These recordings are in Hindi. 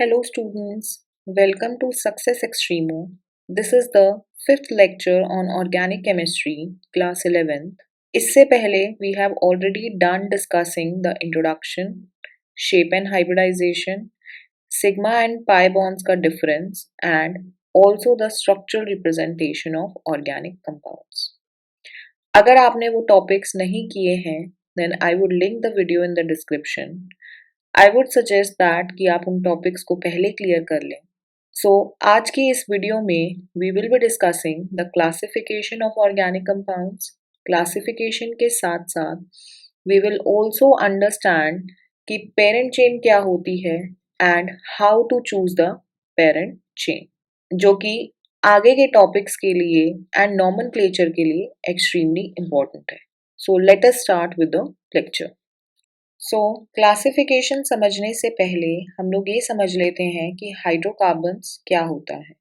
Hello students, welcome to Success Extremo. This is the fifth lecture on organic chemistry, class 11th. इससे पहले we have already done discussing the introduction, shape and hybridization, sigma and pi bonds का difference and also the structural representation of organic compounds. अगर आपने वो topics नहीं किए हैं, then I would link the video in the description. I would suggest that कि आप उन टॉपिक्स को पहले क्लियर कर लें. आज की इस वीडियो में we will be discussing the classification of organic compounds. Classification के साथ साथ वी विल ऑल्सो अंडरस्टैंड कि पेरेंट चेन क्या होती है and how to choose the parent chain, जो कि आगे के टॉपिक्स के लिए एंड नॉमेनक्लेचर के लिए एक्सट्रीमली इम्पोर्टेंट है. So let us start with the lecture. Classification समझने से पहले हम लोग ये समझ लेते हैं कि हाइड्रोकार्बन्स क्या होता है.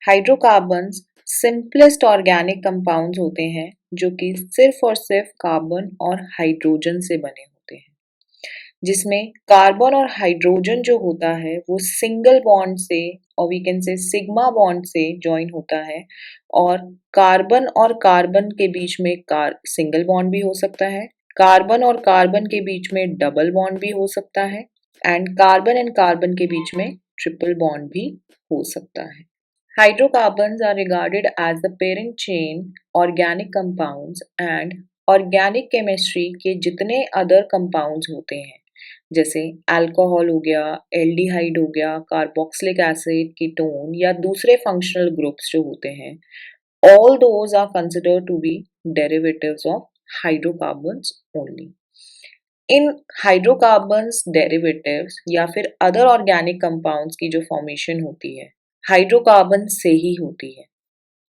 हाइड्रोकार्बन्स सिंपलेस्ट ऑर्गेनिक कंपाउंड्स होते हैं जो कि सिर्फ और सिर्फ कार्बन और हाइड्रोजन से बने होते हैं, जिसमें कार्बन और हाइड्रोजन जो होता है वो सिंगल बॉन्ड से और we can say sigma bond से ज्वाइन होता है, और कार्बन के बीच में सिंगल बॉन्ड भी हो सकता है, कार्बन और कार्बन के बीच में डबल बॉन्ड भी हो सकता है एंड कार्बन के बीच में ट्रिपल बॉन्ड भी हो सकता है. Hydrocarbons are regarded as the parent chain organic compounds and organic chemistry के जितने अदर कंपाउंड्स होते हैं, जैसे अल्कोहल हो गया, एल्डिहाइड हो गया, कार्बोक्सिलिक एसिड, कीटोन या दूसरे फंक्शनल ग्रुप्स जो होते हैं, all those are considered to be derivatives of hydrocarbons only. In hydrocarbons derivatives या फिर अदर ऑर्गेनिक कंपाउंड्स की जो फॉर्मेशन होती है हाइड्रोकार्बन से ही होती है.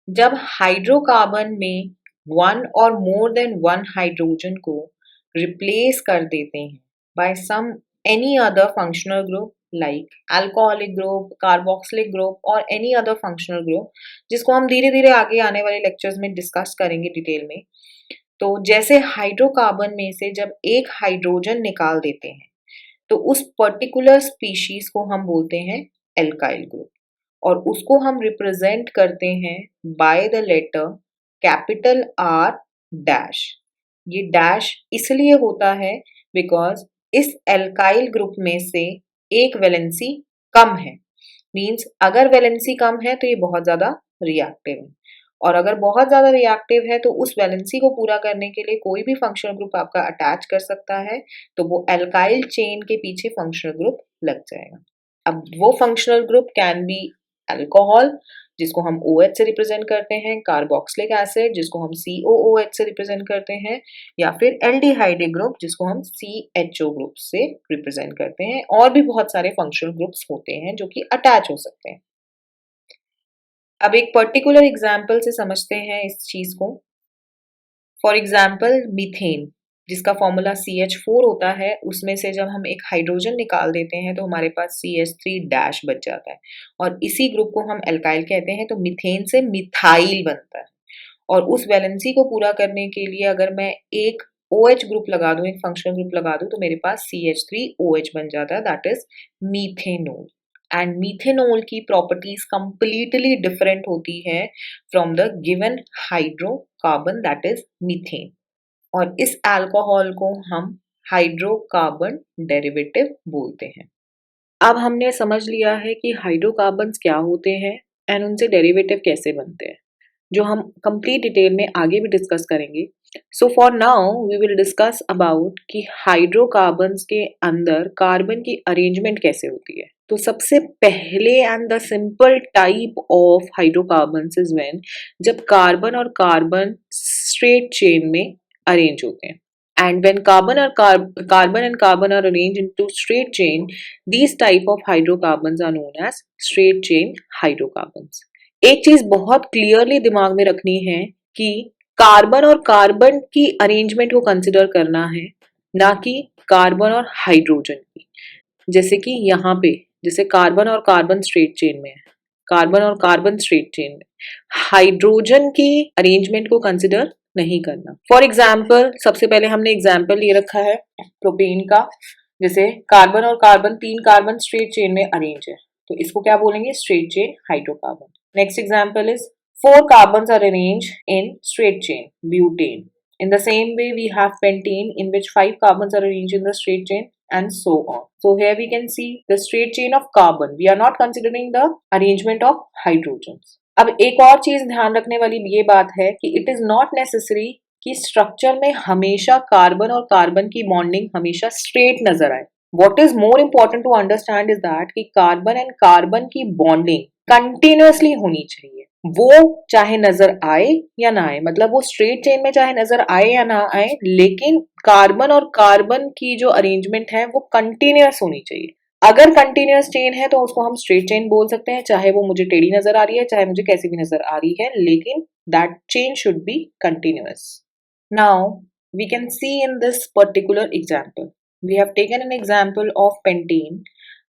जब हाइड्रोकार्बन में वन और मोर देन वन हाइड्रोजन को रिप्लेस कर देते हैं by some any other functional group like alcoholic group, carboxylic group और एनी अदर फंक्शनल ग्रुप, जिसको हम धीरे धीरे आगे आने वाले लेक्चर्स में डिस्कस करेंगे डिटेल में. तो जैसे हाइड्रोकार्बन में से जब एक हाइड्रोजन निकाल देते हैं तो उस पर्टिकुलर स्पीशीज को हम बोलते हैं एल्काइल ग्रुप, और उसको हम रिप्रेजेंट करते हैं by the letter capital R dash. ये डैश इसलिए होता है बिकॉज इस एल्काइल ग्रुप में से एक वैलेंसी कम है. मीन्स अगर वैलेंसी कम है तो ये बहुत ज़्यादा रिएक्टिव है, और अगर बहुत ज़्यादा रिएक्टिव है तो उस वैलेंसी को पूरा करने के लिए कोई भी फंक्शनल ग्रुप आपका अटैच कर सकता है, तो वो एल्काइल चेन के पीछे फंक्शनल ग्रुप लग जाएगा. अब वो functional group can be alcohol, जिसको हम OH से रिप्रेजेंट करते हैं, कार्बोक्सिलिक एसिड जिसको हम COOH से रिप्रेजेंट करते हैं, या फिर एल्डिहाइड ग्रुप जिसको हम CHO ग्रुप से रिप्रेजेंट करते हैं, और भी बहुत सारे फंक्शनल ग्रुप्स होते हैं जो कि अटैच हो सकते हैं. अब एक पर्टिकुलर एग्जाम्पल से समझते हैं इस चीज को. फॉर एग्जाम्पल मीथेन, जिसका फॉर्मूला CH4 होता है, उसमें से जब हम एक हाइड्रोजन निकाल देते हैं तो हमारे पास CH3 डैश बच जाता है, और इसी ग्रुप को हम एल्काइल कहते हैं. तो मीथेन से मिथाइल बनता है, और उस वैलेंसी को पूरा करने के लिए अगर मैं एक OH ग्रुप लगा दूं, एक फंक्शनल ग्रुप लगा दूं, तो मेरे पास CH3OH बन जाता है, that is methanol. And methanol की प्रॉपर्टीज कंप्लीटली डिफरेंट होती है from the given hydrocarbon that is methane, और इस अल्कोहल को हम हाइड्रोकार्बन डेरिवेटिव बोलते हैं. अब हमने समझ लिया है कि हाइड्रोकार्बन्स क्या होते हैं एंड उनसे डेरिवेटिव कैसे बनते हैं, जो हम कंप्लीट डिटेल में आगे भी डिस्कस करेंगे. So for now we will discuss about कि हाइड्रोकार्बन्स के अंदर कार्बन की अरेंजमेंट कैसे होती है. तो सबसे पहले and the simple type of hydrocarbons is when जब कार्बन और कार्बन स्ट्रेट चेन में अरेंज होते हैं. And when carbon and carbon are arranged into straight chain, these type of hydrocarbons are known as straight chain hydrocarbons. एक चीज बहुत क्लियरली दिमाग में रखनी है कि कार्बन और कार्बन की अरेंजमेंट को कंसिडर करना है, ना कि कार्बन और हाइड्रोजन की. जैसे कि यहाँ पे जैसे कार्बन और कार्बन स्ट्रेट चेन में है, कार्बन और कार्बन स्ट्रेट चेन में, हाइड्रोजन की अरेंजमेंट को कंसिडर नहीं करना. फॉर एग्जाम्पल सबसे पहले हमने एग्जाम्पल ले रखा है प्रोपेन का. जैसे कार्बन और कार्बन, 3 कार्बन स्ट्रेट चेन में अरेंज है, तो इसको क्या बोलेंगे? Straight chain hydrocarbon. Next example is 4 carbons are arranged in straight chain, butane. In the same way, we have pentane in which 5 carbons are arranged in the straight chain and so on. So here we can see the straight chain of carbon. We are not considering the arrangement of hydrogens. अब एक और चीज ध्यान रखने वाली ये बात है कि it is not necessary कि स्ट्रक्चर में हमेशा कार्बन और कार्बन की बॉन्डिंग हमेशा स्ट्रेट नजर आए। What is more important to understand is that कि कार्बन एंड कार्बन की बॉन्डिंग कंटिन्यूअसली होनी चाहिए, वो चाहे नजर आए या ना आए, मतलब वो स्ट्रेट चेन में चाहे नजर आए या ना आए, लेकिन कार्बन और कार्बन की जो अरेंजमेंट है वो कंटिन्यूअस होनी चाहिए। अगर कंटिन्यूअस चेन है तो उसको हम स्ट्रेट चेन बोल सकते हैं, चाहे वो मुझे टेढ़ी नजर आ रही है, चाहे मुझे कैसी भी नजर आ रही है, लेकिन that chain should be continuous. Now we can see in this particular example, we have taken an example of pentane.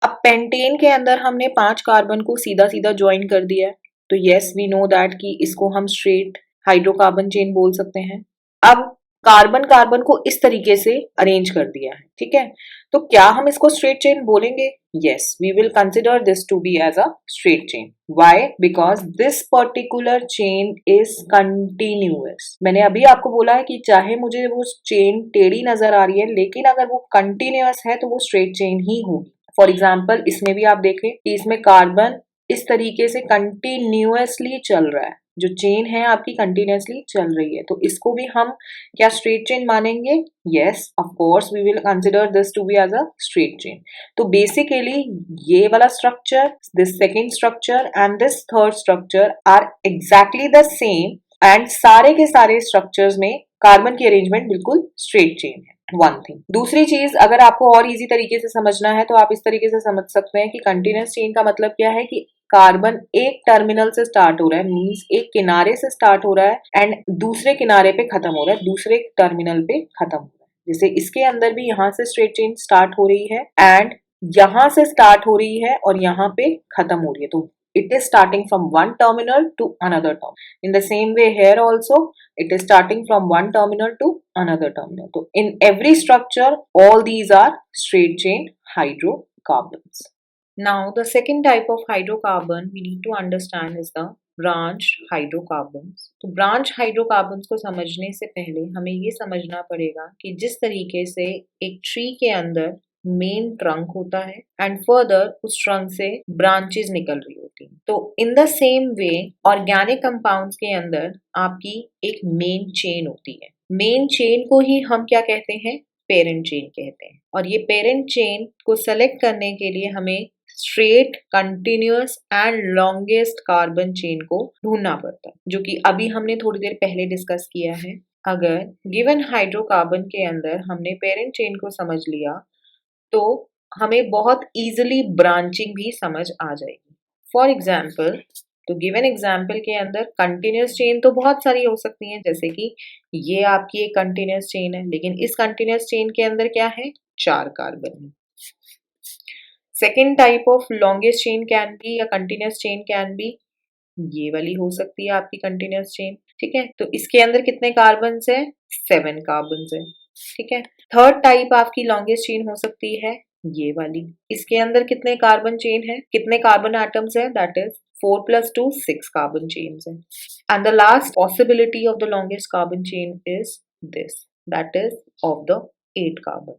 अब पेंटेन के अंदर हमने 5 कार्बन को सीधा सीधा ज्वाइन कर दिया है, तो यस वी नो दैट कि इसको हम स्ट्रेट हाइड्रोकार्बन चेन बोल सकते हैं। अब कार्बन कार्बन को इस तरीके से अरेंज कर दिया है, ठीक है, तो क्या हम इसको स्ट्रेट चेन बोलेंगे? Yes, we will consider this to be as a straight chain. Why? Because this particular chain is continuous. मैंने अभी आपको बोला है कि चाहे मुझे वो चेन टेढ़ी नजर आ रही है, लेकिन अगर वो कंटिन्यूअस है तो वो स्ट्रेट चेन ही होगी। फॉर एग्जाम्पल इसमें भी आप देखें कि इसमें कार्बन इस तरीके से कंटिन्यूअसली चल रहा है, जो चेन है आपकी कंटिन्यूअसली चल रही है, तो इसको भी हम क्या स्ट्रेट चेन मानेंगे? Yes, of course we will consider this to be as a straight chain. तो बेसिकली ये वाला structure, this second structure and this third structure are exactly the same, and सारे के सारे स्ट्रक्चर्स में कार्बन की अरेंजमेंट बिल्कुल स्ट्रेट चेन है। One thing. दूसरी चीज, अगर आपको और इजी तरीके से समझना है तो आप इस तरीके से समझ सकते हैं कि कंटिन्यूअस चेन का मतलब क्या है कि कार्बन एक टर्मिनल से स्टार्ट हो रहा है, मींस एक किनारे से स्टार्ट हो रहा है एंड दूसरे किनारे पे खत्म हो रहा है, दूसरे टर्मिनल पे खत्म हो रहा है। जैसे इसके अंदर भी यहाँ से स्ट्रेट चेन स्टार्ट हो रही है एंड यहाँ से स्टार्ट हो रही है और यहाँ पे खत्म हो रही है, तो it is starting from one terminal to another terminal. In the same way here also, it is starting from one terminal to another terminal. So in every structure, all these are straight chain hydrocarbons. Now the second type of hydrocarbon we need to understand is the branched hydrocarbons. तो branched hydrocarbons को समझने से पहले हमें ये समझना पड़ेगा कि जिस तरीके से एक ट्री के अंदर मेन ट्रंक होता है एंड फर्दर उस ट्रंक से ब्रांचेस निकल रही होती हैं, तो इन the same way organic compounds के अंदर आपकी एक मेन चेन होती है। मेन चेन को ही हम क्या कहते हैं? पेरेंट चेन कहते हैं। और ये पेरेंट चेन को सेलेक्ट करने के लिए हमें straight, continuous and longest carbon chain को ढूंढना पड़ता है, जो कि अभी हमने थोड़ी देर पहले डिस्कस किया है। अगर गिवन हाइड्रोकार्बन के अंदर हमने पेरेंट चेन को समझ लिया तो हमें बहुत इजीली ब्रांचिंग भी समझ आ जाएगी। फॉर एग्जाम्पल, तो गिवन एग्जाम्पल के अंदर कंटिन्यूअस चेन तो बहुत सारी हो सकती हैं, जैसे कि ये आपकी एक कंटिन्यूअस चेन है, लेकिन इस कंटिन्यूअस चेन के अंदर क्या है? 4 कार्बन है। Second type of longest chain can be या कंटिन्यूअस चेन कैन बी ये वाली हो सकती है आपकी कंटिन्यूअस चेन, ठीक है, तो इसके अंदर कितने कार्बन है? 7 कार्बन है, ठीक है। थर्ड टाइप आपकी लॉन्गेस्ट चेन हो सकती है ये वाली, इसके अंदर कितने कार्बन चेन है, कितने कार्बन एटम्स है? दैट इज 4 + 2 6 कार्बन चेन्स है। And the last possibility of the longest carbon chain is this, that is of the 8 carbon.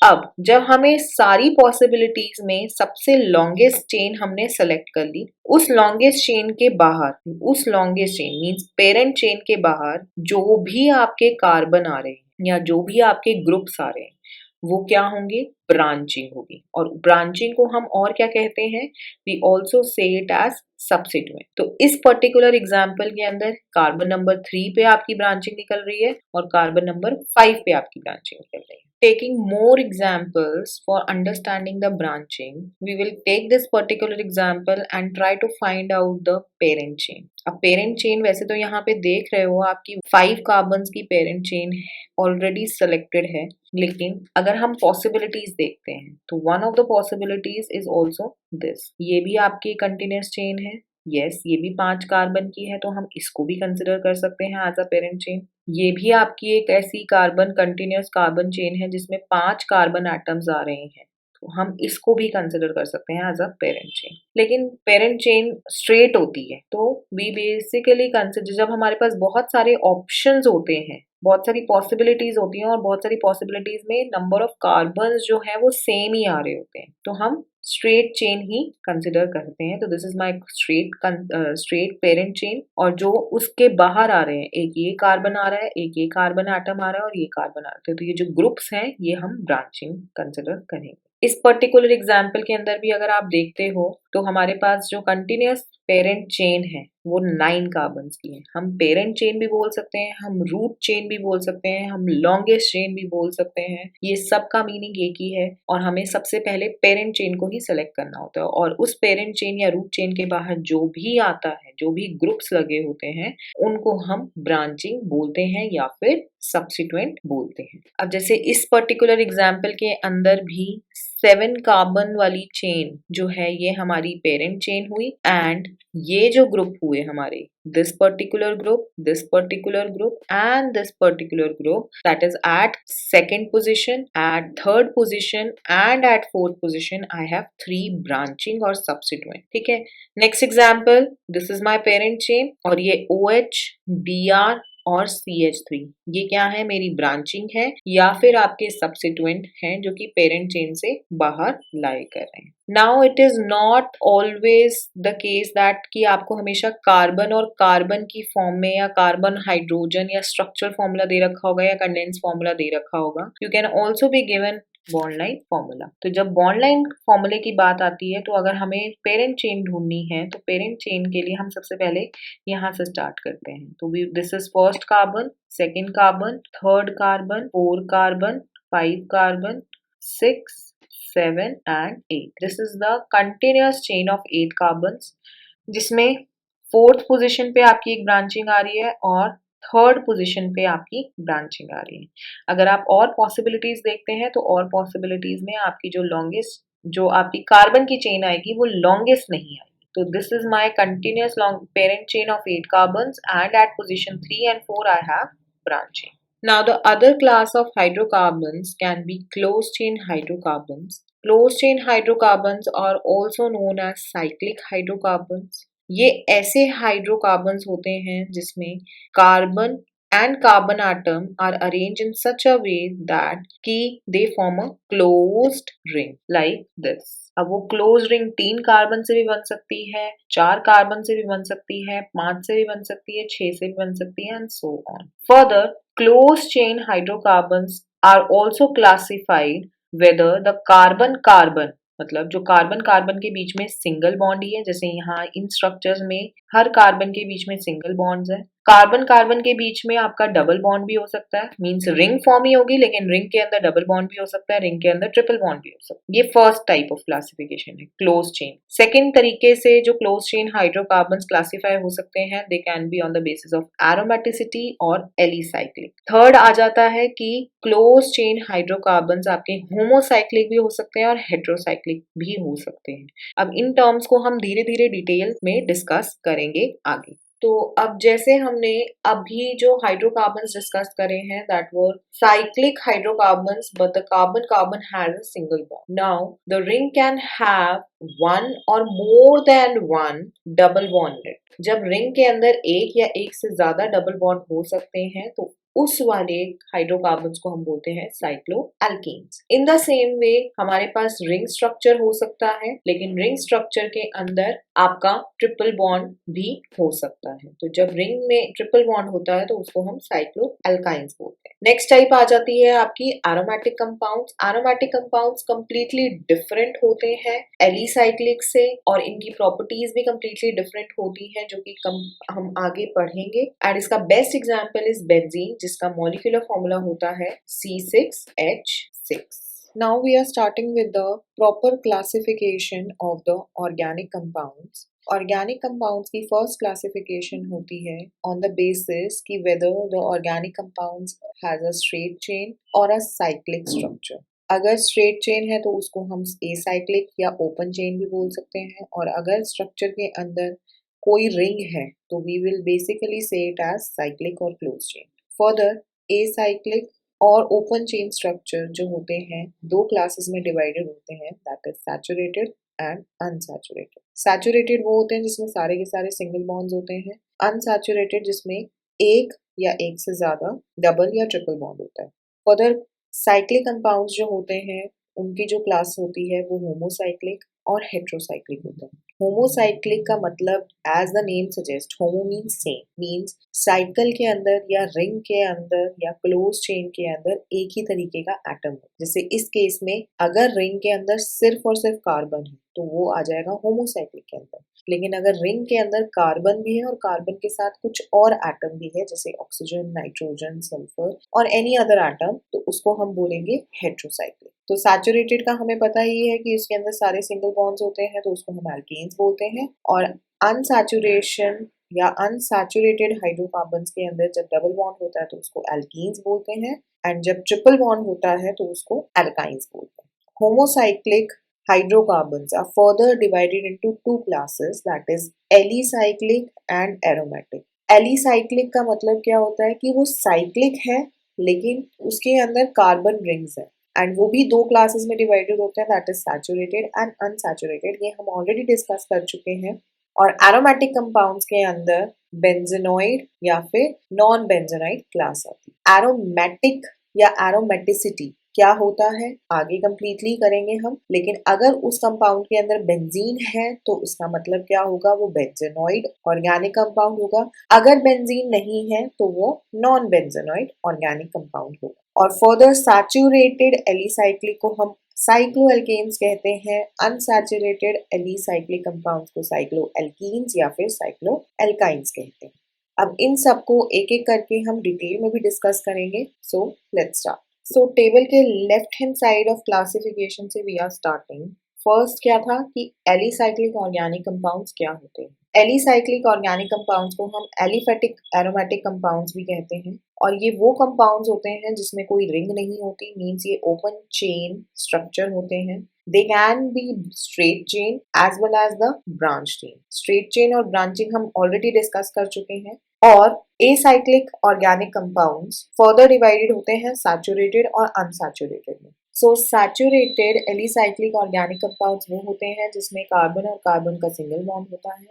अब जब हमें सारी पॉसिबिलिटीज में सबसे लॉन्गेस्ट चेन हमने सेलेक्ट कर ली, उस लॉन्गेस्ट चेन के बाहर, उस longest chain means parent chain के बाहर जो भी आपके कार्बन आ रहे हैं या जो भी आपके ग्रुप्स आ रहे हैं वो क्या होंगे? ब्रांचिंग होगी। और ब्रांचिंग को हम और क्या कहते हैं? We also say it as substituent. तो इस पर्टिकुलर एग्जाम्पल के अंदर कार्बन नंबर 3 पे आपकी ब्रांचिंग निकल रही है और कार्बन नंबर 5 पे आपकी ब्रांचिंग निकल रही है। Taking more examples for understanding the branching, we will take this particular example and try to find out the parent chain. अब parent chain वैसे तो यहाँ पे देख रहे हो आपकी 5 कार्बन्स की parent chain ऑलरेडी selected है, लेकिन अगर हम possibilities देखते हैं तो one of the possibilities is also this. ये भी आपकी continuous chain है यस, ये भी 5 कार्बन की है, तो हम इसको भी कंसिडर कर सकते हैं एज अ पेरेंट चेन। ये भी आपकी एक ऐसी कार्बन कंटिन्यूअस कार्बन चेन है जिसमें 5 कार्बन एटम्स आ रहे हैं, तो हम इसको भी कंसिडर कर सकते हैं एज अ पेरेंट चेन। लेकिन पेरेंट चेन स्ट्रेट होती है, तो वी बेसिकली कंसिडर, जब हमारे पास बहुत सारे ऑप्शंस होते हैं, बहुत सारी पॉसिबिलिटीज होती हैं, और बहुत सारी पॉसिबिलिटीज में नंबर ऑफ कार्बन जो है वो सेम ही आ रहे होते हैं, तो हम स्ट्रेट चेन ही कंसिडर करते हैं। तो this is my straight parent chain, और जो उसके बाहर आ रहे हैं, एक ये कार्बन आ रहा है, एक ये कार्बन एटम आ रहा है, और ये कार्बन आ रहा है, तो ये जो ग्रुप्स हैं ये हम ब्रांचिंग कंसिडर करेंगे। इस पर्टिकुलर एग्जाम्पल के अंदर भी अगर आप देखते हो तो हमारे पास जो कंटिन्यूअस पेरेंट चेन है वो 9 कार्बन्स की है। हम पेरेंट चेन भी बोल सकते हैं, हम रूट चेन भी बोल सकते हैं, हम लॉन्गेस्ट चेन भी बोल सकते हैं, ये सब का मीनिंग एक ही है, और हमें सबसे पहले पेरेंट चेन को ही सेलेक्ट करना होता है, और उस पेरेंट चेन या रूट चेन के बाहर जो भी आता है, जो भी ग्रुप्स लगे होते हैं, उनको हम ब्रांचिंग बोलते हैं या फिर सब्सिट्यूएंट बोलते हैं। अब जैसे इस पर्टिकुलर एग्जाम्पल के अंदर भी 7 कार्बन वाली चेन जो है ये हमारी पेरेंट चेन हुई, एंड ये जो ग्रुप हुए हमारे, this particular group and this particular group, that is at second position, at third position and at fourth position, I have 3 branching और subsequent। ठीक है, next example, this is my parent chain, और ये OH, Br और CH3, ये क्या है, मेरी ब्रांचिंग है या फिर आपके सब्सिट्यूएंट हैं जो कि पेरेंट चेन से बाहर लाई कर रहे हैं। Now it is not always the case that कि आपको हमेशा कार्बन और कार्बन की फॉर्म में, या कार्बन हाइड्रोजन या स्ट्रक्चरल फॉर्मूला दे रखा होगा या कंडेंस फॉर्मूला दे रखा होगा। You can also be given bond line formula. तो जब बॉन्ड लाइन फॉर्मूले की बात आती है, तो अगर हमें पेरेंट चेन ढूंढनी है, तो पेरेंट चेन के लिए हम सबसे पहले यहाँ से स्टार्ट करते हैं। तो this is first carbon, second carbon, third carbon, 4 carbon, 5 carbon, 6, 7 and 8। This is the continuous chain of 8 carbons, जिसमें फोर्थ पोजीशन पे आपकी एक ब्रांचिंग आ रही है और थर्ड पोजीशन पे आपकी ब्रांचिंग आ रही है। अगर आप और पॉसिबिलिटीज देखते हैं, तो और पॉसिबिलिटीज में आपकी जो लॉन्गेस्ट, जो आपकी कार्बन की चेन आएगी वो लॉन्गेस्ट नहीं आएगी। तो this is my continuous long parent chain of 8 carbons, and at position 3 and 4 I have branching। Now the other class of hydrocarbons can be closed chain hydrocarbons. Closed chain hydrocarbons are also known as cyclic hydrocarbons. ये ऐसे हाइड्रोकार्बन्स होते हैं जिसमें carbon and carbon atom are arrange in such a way that कि they form a closed ring like this. अब वो क्लोज रिंग 3 कार्बन से भी बन सकती है, 4 कार्बन से भी बन सकती है, 5 से भी बन सकती है, 6 से भी बन सकती है, and so on. Further, close chain hydrocarbons are also classified whether the carbon carbon, मतलब जो कार्बन कार्बन के बीच में सिंगल बॉन्ड ही है, जैसे यहाँ इन स्ट्रक्चर्स में हर कार्बन के बीच में सिंगल बॉन्ड्स है। कार्बन कार्बन के बीच में आपका डबल बॉन्ड भी हो सकता है, मींस रिंग फॉर्म ही होगी, लेकिन रिंग के अंदर डबल बॉन्ड भी हो सकता है, रिंग के अंदर ट्रिपल बॉन्ड भी हो सकता है। ये फर्स्ट टाइप ऑफ क्लासिफिकेशन है, क्लोज चेन। सेकेंड तरीके से जो क्लोज चेन हाइड्रोकार्बन्स क्लासिफाई हो सकते हैं, they can be on the basis of aromaticity और एलिसाइक्लिक। थर्ड आ जाता है कि क्लोज चेन हाइड्रोकार्बन्स आपके होमोसाइक्लिक भी हो सकते हैं और हेट्रोसाइक्लिक भी हो सकते हैं। अब इन टर्म्स को हम धीरे धीरे डिटेल में डिस्कस करेंगे आगे। तो अब जैसे हमने अभी जो हाइड्रोकार्बन्स डिस्कस करे हैं, that were cyclic hydrocarbons, but the carbon carbon has a single bond. Now the ring can have one और more than one double bonded. जब रिंग के अंदर एक या एक से ज्यादा डबल बॉन्ड हो सकते हैं, तो उस वाले हाइड्रोकार्बन्स को हम बोलते हैं साइक्लोएल्केन्स। इन द सेम वे हमारे पास रिंग स्ट्रक्चर हो सकता है, लेकिन रिंग स्ट्रक्चर के अंदर आपका ट्रिपल बॉन्ड भी हो सकता है। तो जब रिंग में ट्रिपल बॉन्ड होता है तो उसको हम साइक्लोएल्काइंस बोलते हैं। नेक्स्ट टाइप आ जाती है आपकी aromatic compounds. Aromatic compounds completely different होते हैं एलिसाइक्लिक से, और इनकी प्रॉपर्टीज भी कंप्लीटली डिफरेंट होती हैं, जो कि हम आगे पढ़ेंगे। एंड इसका बेस्ट एग्जांपल इज बेंजीन, जिसका मॉलिक्यूलर फॉर्मूला होता है C6H6। Now we are starting with the proper classification of the organic compounds. Organic compounds की first classification होती है on the basis कि whether the organic compounds has a straight chain or a cyclic structure. अगर straight chain है तो उसको हम acyclic या open chain भी बोल सकते हैं, और अगर structure के अंदर कोई रिंग है तो वी विल बेसिकली से इट एज साइक्लिक और क्लोज चेन। फर्दर एसाइक्लिक और ओपन चेन स्ट्रक्चर जो होते हैं दो क्लासेस में डिवाइडेड होते हैं, that is saturated and unsaturated. Saturated वो होते हैं जिसमें सारे के सारे सिंगल बॉन्ड्स होते हैं, अनसैचुरेटेड जिसमें एक या एक से ज्यादा डबल या ट्रिपल बॉन्ड होता है। फर्दर साइक्लिक कंपाउंड्स जो होते हैं उनकी जो क्लास होती है वो होमोसाइक्लिक और हेट्रोसाइक्लिक होता है। होमोसाइक्लिक का मतलब as the name suggest, homo means same, means cycle के अंदर या रिंग के अंदर या क्लोज चेन के अंदर एक ही तरीके का एटम हो। जैसे इस केस में अगर रिंग के अंदर सिर्फ और सिर्फ कार्बन है तो वो आ जाएगा होमोसाइक्लिक के अंदर, लेकिन अगर रिंग के अंदर कार्बन भी है और कार्बन के साथ कुछ और एटम भी है जैसे ऑक्सीजन, नाइट्रोजन, सल्फर और एनी अदर एटम, तो उसको हम बोलेंगे हेट्रोसाइक्लिक। तो सैचुरेटेड का हमें पता ही है कि उसके अंदर सारे सिंगल बॉन्ड्स होते हैं तो उसको हम एल्केन्स बोलते हैं, और अनसैचुरेशन या अनसैचुरेटेड हाइड्रोकार्बन्स के अंदर जब डबल बॉन्ड होता है तो उसको एल्कीन्स बोलते हैं, एंड जब ट्रिपल बॉन्ड होता है तो उसको एल्काइंस बोलते हैं। Homocyclic hydrocarbons are further divided into two classes, that is alicyclic and aromatic. Alicyclic का मतलब क्या होता है कि वो साइक्लिक है लेकिन उसके अंदर कार्बन रिंग्स है, एंड वो भी दो क्लासेस में डिवाइडेड होते हैं, that is saturated and unsaturated, ये हम ऑलरेडी डिस्कस कर चुके हैं। और एरोमेटिक कंपाउंड्स के अंदर बेंजेनॉइड या फिर नॉन बेंजेनॉइड क्लास आती है। एरोमेटिक या एरोमेटिसिटी क्या होता है आगे कंप्लीटली करेंगे हम, लेकिन अगर उस कंपाउंड के अंदर बेंजीन है तो उसका मतलब क्या होगा, वो बेंजेनॉइड ऑर्गेनिक कंपाउंड होगा। अगर बेंजीन नहीं है तो वो नॉन बेंजेनॉइड ऑर्गेनिक कंपाउंड होगा। और फर्दर सैचुरेटेड एलिसाइक्लिक को हम साइक्लोएल्केन्स कहते हैं, अनसैचुरेटेड एलिसाइक्लिक कंपाउंड्स को साइक्लोएल्कीन्स या फिर साइक्लोएल्काइंस कहते हैं। अब इन सबको एक एक करके हम डिटेल में भी डिस्कस करेंगे, so let's start. So table के left hand side of classification से वी आर स्टार्टिंग। फर्स्ट क्या था कि एलिसाइक्लिक ऑर्गेनिक कंपाउंड्स क्या होते हैं। एलिसाइक्लिक ऑर्गेनिक कंपाउंड्स को हम एलिफेटिक एरोमेटिक कंपाउंड्स भी कहते हैं, और ये वो कंपाउंड्स होते हैं जिसमें कोई रिंग नहीं होती, मींस ये ओपन चेन स्ट्रक्चर होते हैं। They can be straight chain as well as the branch chain. Straight chain और ब्रांचिंग हम ऑलरेडी डिस्कस कर चुके हैं। और acyclic organic compounds further divided होते हैं सैचुरेटेड और अनसैचुरेटेड में। So saturated alicyclic organic compounds वो होते हैं जिसमें कार्बन और कार्बन का सिंगल बॉन्ड होता है।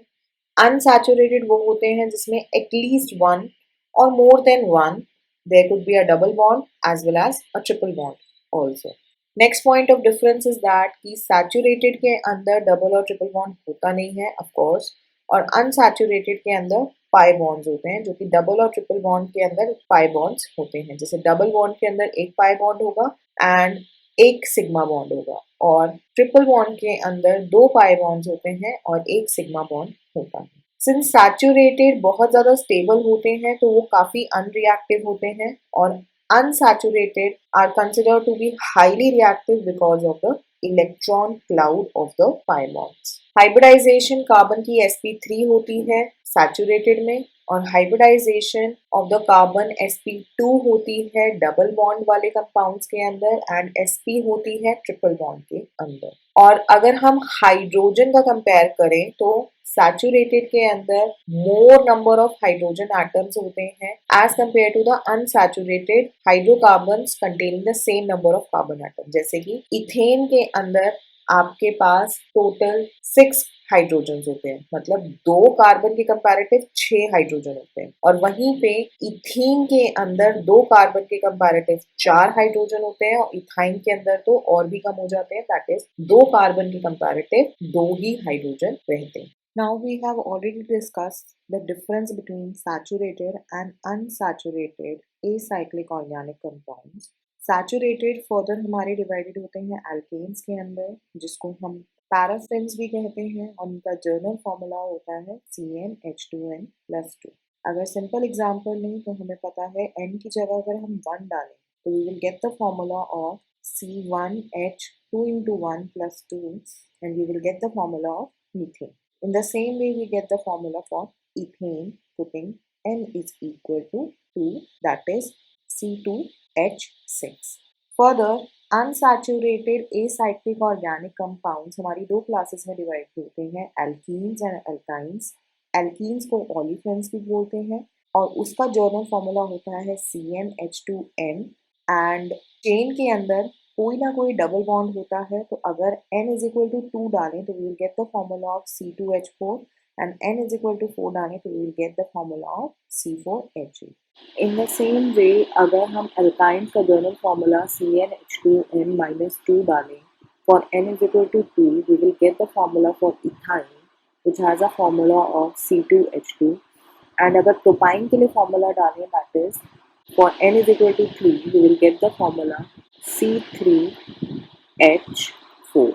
अनसैचुरेटेड वो होते हैं जिसमें एटलीस्ट वन और more than one, there could be a double bond as well as a triple bond also. Next point of difference is that कि सैचुरेटेड के अंदर डबल और ट्रिपल बॉन्ड होता नहीं है ऑफ कोर्स, और अनसैचुरेटेड के अंदर पाई बॉन्ड्स होते हैं, जो कि डबल और ट्रिपल बॉन्ड के अंदर पाई बॉन्ड्स होते हैं। जैसे डबल बॉन्ड के अंदर एक पाई बॉन्ड होगा एंड एक सिग्मा बॉन्ड होगा, और ट्रिपल बॉन्ड के अंदर दो पाई बॉन्ड्स होते हैं और एक सिग्मा बॉन्ड होता है। सिंस सैचुरेटेड बहुत ज्यादा स्टेबल होते हैं तो वो काफी अनरिएक्टिव होते हैं, और unsaturated are considered to be highly reactive because of the electron cloud of the pi bonds. Hybridization carbon की sp3 होती है सैचुरेटेड में, और hybridisation of the carbon sp2 होती है डबल बॉन्ड वाले कंपाउंड्स के अंदर, एंड sp होती है ट्रिपल बॉन्ड के अंदर। और अगर हम हाइड्रोजन का कंपेयर करें तो सैचुरेटेड के अंदर more number of hydrogen atoms होते हैं as compare to the unsaturated hydrocarbons containing the same number of carbon atom. जैसे कि इथेन के अंदर आपके पास टोटल 6 हाइड्रोजन होते हैं, मतलब 2 कार्बन के कंपैरेटिव 6 हाइड्रोजन होते हैं, और वहीं पे इथीन के अंदर 2 कार्बन के कंपैरेटिव 4 हाइड्रोजन होते हैं, और इथाइन के अंदर तो और भी कम हो जाते हैं, दैट इज 2 कार्बन के कंपैरेटिव 2 ही हाइड्रोजन रहते हैं। Now we have already discussed the difference between saturated and unsaturated acyclic organic compounds. Saturated further हमारे divided होते हैं alkanes के अंदर, जिसको हम पैराफिन्स भी कहते हैं, और उनका जर्नल फॉर्मूला होता है CnH2n+2। अगर सिंपल एग्जांपल लें तो हमें पता है n की जगह अगर हम 1 डालें तो we will get the formula of C1H2 into 1 plus 2, and we will get the formula of methane. In the same way, we get the formula for ethane, putting N is equal to 2, that is C2H6. Further, unsaturated acyclic organic compounds हमारी दो क्लासेस में डिवाइड होते हैं, alkenes and alkynes. एल्कीन्स को ओलिफेन्स भी बोलते हैं और उसका जर्नल फॉर्मूला होता है CnH2n। एंड चेन के अंदर कोई ना कोई डबल बॉन्ड होता है, तो अगर n इज इक्वल टू 2 डालें तो we will get the formula of C2H4 and n is equal to 4 डालें तो we will get the formula of C4H8। In the same way अगर हम एल्काइंस का जर्नल फॉर्मूला CnH2n - 2 डालें for n is equal to 2 we will get the formula for ethyne which has a formula of C2H2। and अगर प्रोपाइन के लिए फॉर्मूला डालें that is for n is equal to 3 we will get the formula C3H4।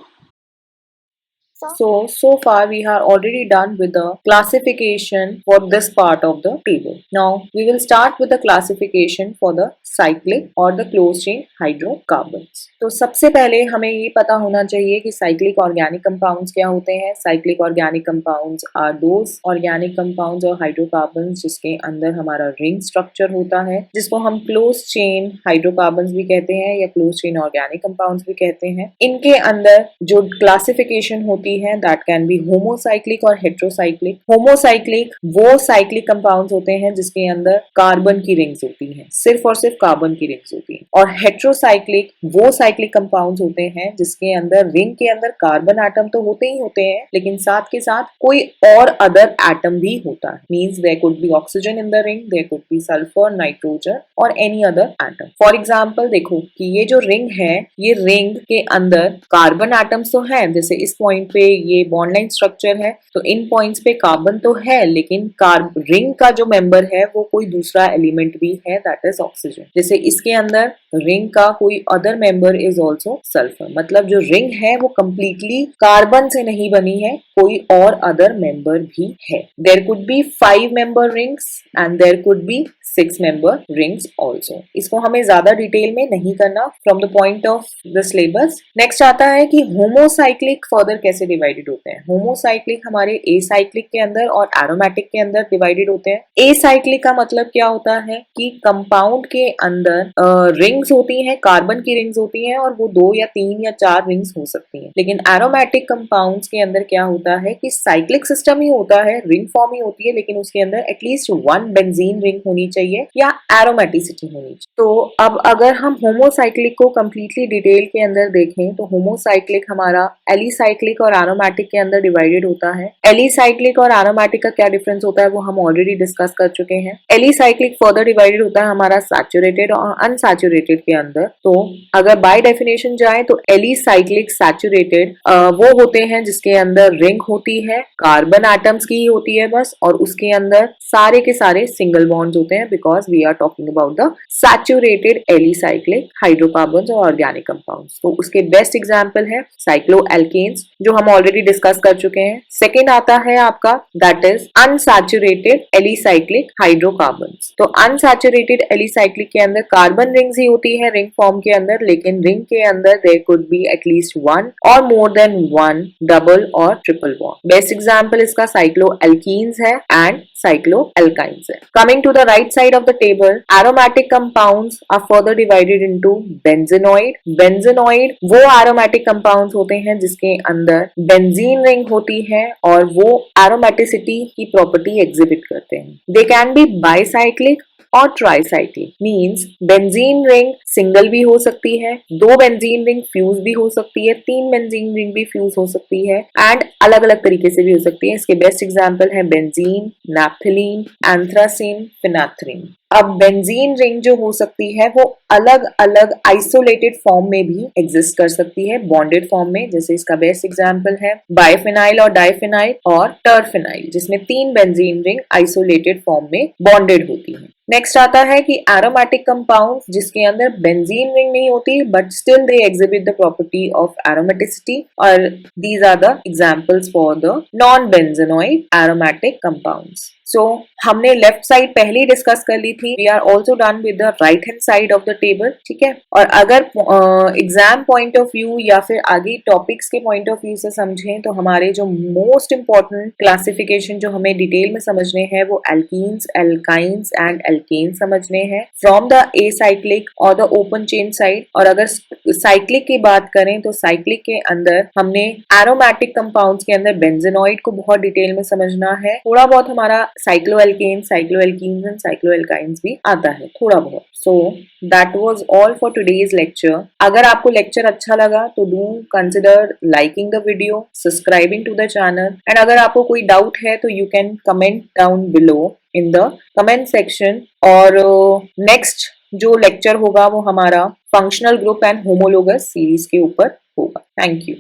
So far we are already done with the classification for this part of the table. Now we will start with the classification for the cyclic or the closed chain hydrocarbons. तो सबसे पहले हमें ये पता होना चाहिए कि cyclic organic compounds क्या होते हैं। Cyclic organic compounds are those organic compounds और hydrocarbons जिसके अंदर हमारा ring structure होता है, जिसको हम closed chain hydrocarbons भी कहते हैं या closed chain organic compounds भी कहते हैं। इनके अंदर जो classification होती है that can be homocyclic और heterocyclic। homocyclic वो cyclic compounds होते हैं जिसके अंदर कार्बन की रिंग्स होती हैं, सिर्फ और सिर्फ कार्बन की रिंग्स होती हैं। और heterocyclic वो cyclic compounds होते हैं जिसके अंदर रिंग के अंदर कार्बन एटम तो होते ही होते हैं, लेकिन साथ के साथ कोई और अदर एटम भी होता है। Means there could be oxygen in the ring, there could be sulphur, nitrogen or any other atom. For example देखो कि ये जो रिंग है, ये रिंग के अंदर कार्बन एटम्स तो है, जैसे इस पॉइंट पे ये बॉन्ड लाइन स्ट्रक्चर है तो इन पॉइंट्स पे कार्बन तो है, लेकिन रिंग का जो मेंबर है वो कोई दूसरा एलिमेंट भी है दैट इज ऑक्सीजन। जैसे इसके अंदर रिंग का कोई other member is also sulphur. मतलब जो रिंग है वो कंप्लीटली कार्बन से नहीं बनी है, कोई और अदर मेंबर भी है। There could be 5 member rings and there could be 6 member rings also. इसको हमें ज्यादा डिटेल में नहीं करना from the point of the syllabus. Next आता है कि होमोसाइक्लिक फर्दर कैसे डिवाइडेड होते हैं। होमोसाइक्लिक हमारे एसाइक्लिक के अंदर और एरोमेटिक के अंदर डिवाइडेड होते हैं। एसाइक्लिक का मतलब क्या होता है कि कंपाउंड के अंदर रिंग्स होती हैं, कार्बन की रिंग्स होती हैं और वो 2 या 3 या 4 रिंग्स हो सकती हैं। लेकिन एरोमेटिक कंपाउंड्स के अंदर क्या होता है कि साइक्लिक सिस्टम ही होता है, रिंग फॉर्म ही होती है, लेकिन उसके अंदर एटलीस्ट 1 बेंजीन रिंग होनी चाहिए या एरोमेटिसिटी होनी चाहिए। तो अब अगर हम होमोसाइक्लिक को कंप्लीटली डिटेल के अंदर देखें तो होमोसाइक्लिक हमारा एलिसाइक्लिक और एरोमेटिक के अंदर डिवाइडेड होता है। एलिसाइक्लिक और एरोमेटिक का क्या डिफरेंस होता है वो हम ऑलरेडी डिस्कस कर चुके हैं। एलिसाइक्लिक फर्दर डिवाइडेड होता है हमारा सैचुरेटेड और अनसैचुरेटेड के अंदर। तो अगर बाय डेफिनेशन जाए तो एलिसाइक्लिक सैचुरेटेड वो होते हैं जिसके अंदर रिंग होती है, कार्बन एटम्स की ही होती है बस, और उसके अंदर सारे के सारे सिंगल बॉन्ड्स होते हैं because we are talking about the saturated alicyclic hydrocarbons और ऑर्गेनिक कंपाउंड्स। तो उसके बेस्ट एग्जांपल है साइक्लोएल्केन्स जो हम ऑलरेडी डिस्कस कर चुके हैं। सेकेंड आता है आपका that is unsaturated alicyclic hydrocarbons. तो अनसैचुरेटेड एलिसाइक्लिक के अंदर कार्बन रिंग्स ही होती है रिंग फॉर्म के अंदर, लेकिन रिंग के अंदर देयर कुड बी एटलीस्ट 1 और मोर देन 1 डबल और ट्रिपल बॉन्ड। बेस्ट एग्जांपल इसका साइक्लोएल्कीन्स है एंड cycloalkynes है। Coming to the right side of the table, aromatic compounds are further divided into benzenoid। Benzenoid वो aromatic compounds होते हैं जिसके अंदर benzene ring होती है और वो aromaticity की property exhibit करते हैं। They can be bicyclic और tricyclic. Means benzene ring single भी हो सकती है, 2 बेंजीन रिंग फ्यूज भी हो सकती है, 3 बेंजीन रिंग भी फ्यूज हो सकती है एंड अलग अलग तरीके से भी हो सकती है। इसके बेस्ट एग्जांपल है बेंजीन, नैप्थलीन, एंथ्रासीन, फिनाथ्रीन। अब बेंजीन रिंग जो हो सकती है वो अलग अलग आइसोलेटेड फॉर्म में भी एग्जिस्ट कर सकती है, बॉन्डेड फॉर्म में। जैसे इसका बेस्ट एग्जांपल है बाइफिनाइल और डाइफिनाइल और टर्फिनाइल, जिसमें 3 बेंजीन रिंग आइसोलेटेड फॉर्म में बॉन्डेड होती है। नेक्स्ट आता है कि एरोमेटिक कंपाउंड्स जिसके अंदर बेंजीन रिंग नहीं होती but still they exhibit the property of aromaticity, और these are the examples for the non benzenoid aromatic compounds. So हमने लेफ्ट साइड पहले ही डिस्कस कर ली थी. We are also done with the right hand side of the table. ठीक है. और अगर एग्जाम पॉइंट ऑफ व्यू या फिर आगे टॉपिक्स के पॉइंट ऑफ व्यू से समझें तो हमारे जो मोस्ट इंपॉर्टेंट क्लासिफिकेशन जो हमें डिटेल में समझने हैं वो एल्कीन्स, एल्काइंस एंड एल्केन्स समझने हैं फ्रॉम द एसाइक्लिक और द ओपन चेन साइड. और अगर साइक्लिक की बात करें तो साइक्लिक के अंदर हमने एरोमेटिक कंपाउंड्स के अंदर बेंजेनॉइड को बहुत डिटेल में समझना है. थोड़ा बहुत हमारा साइक्लोएल्केन्स, साइक्लोएल्कीन्स एंड साइक्लोएल्काइंस भी आता है थोड़ा बहुत. So that was all for today's lecture. अगर आपको लेक्चर अच्छा लगा तो do consider liking the video, subscribing to the channel, and अगर आपको कोई डाउट है तो you can comment down below in the comment section. और नेक्स्ट जो लेक्चर होगा वो हमारा functional group and homologous series के ऊपर होगा. Thank you.